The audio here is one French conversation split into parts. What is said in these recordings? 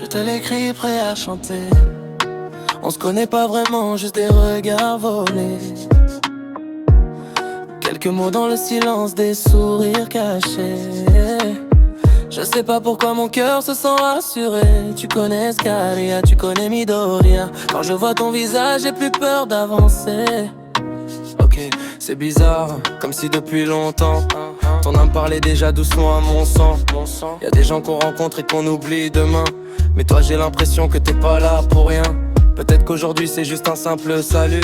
te l'écris prêt à chanter. On se connaît pas vraiment, juste des regards volés. Quelques mots dans le silence, des sourires cachés. Je sais pas pourquoi mon cœur se sent rassuré. Tu connais Scalia, tu connais Midoriya. Quand je vois ton visage, j'ai plus peur d'avancer. Ok, c'est bizarre, comme si depuis longtemps ton âme parlait déjà doucement à mon sang. Y'a des gens qu'on rencontre et qu'on oublie demain, mais toi j'ai l'impression que t'es pas là pour rien. Peut-être qu'aujourd'hui c'est juste un simple salut,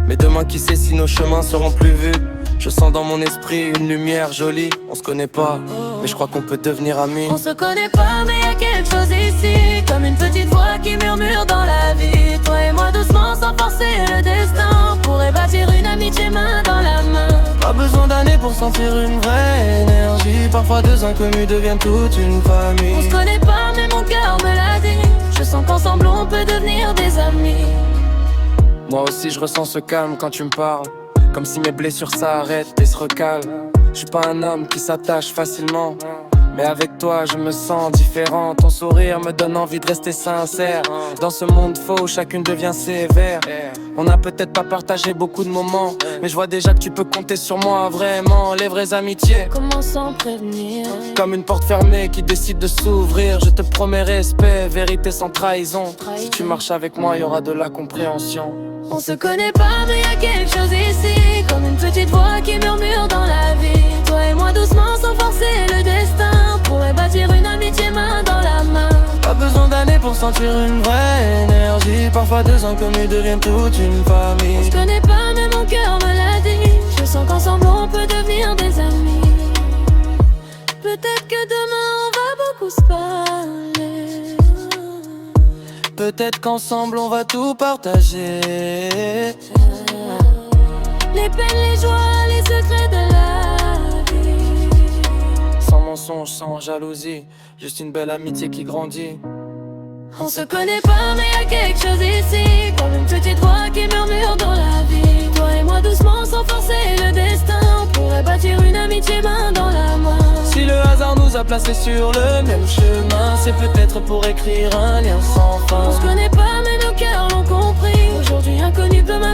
mais demain qui sait si nos chemins seront plus vus. Je sens dans mon esprit une lumière jolie. On se connaît pas, mais je crois qu'on peut devenir amis. On se connaît pas, mais y'a quelque chose ici, comme une petite voix qui murmure dans la vie. Toi et moi doucement sans forcer le destin, pourrait bâtir une amitié main dans la main. Pas besoin d'années pour sentir une vraie énergie. Parfois deux inconnus deviennent toute une famille. On se connaît pas, mais mon cœur me l'a dit. Je sens qu'ensemble on peut devenir des amis. Moi aussi je ressens ce calme quand tu me parles, comme si mes blessures s'arrêtent et se recalment. Je suis pas un homme qui s'attache facilement, mais avec toi je me sens différent. Ton sourire me donne envie de rester sincère. Dans ce monde faux, chacune devient sévère. On n'a peut-être pas partagé beaucoup de moments, mais je vois déjà que tu peux compter sur moi vraiment. Les vraies amitiés, Comment s'en prévenir? comme une porte fermée qui décide de s'ouvrir. Je te promets respect, vérité sans trahison. Si tu marches avec moi, y aura de la compréhension. On se connaît pas, mais y'a quelque chose ici, comme une petite voix qui murmure dans la vie. Toi et moi doucement sans forcer le destin, pourrait bâtir une amitié main dans la main. Pas besoin d'années pour sentir une vraie énergie. Parfois deux inconnus deviennent toute une On famille. se connaît pas, mais mon cœur me l'a dit. Je sens qu'ensemble on peut devenir des amis. Peut-être que demain on va beaucoup se parler. Peut-être qu'ensemble on va tout partager. Les peines, les joies, les secrets de la vie. Sans mensonge, sans jalousie, juste une belle amitié qui grandit. On se connaît pas, mais y'a quelque chose ici, comme une petite voix qui murmure dans la vie. Toi et moi doucement sans forcer le destin, on pourrait bâtir une amitié main dans la main. Si le hasard nous a placés sur le même chemin, c'est peut-être pour écrire un lien sans fin. On se connaît pas, mais nos cœurs l'ont compris. Aujourd'hui inconnu, demain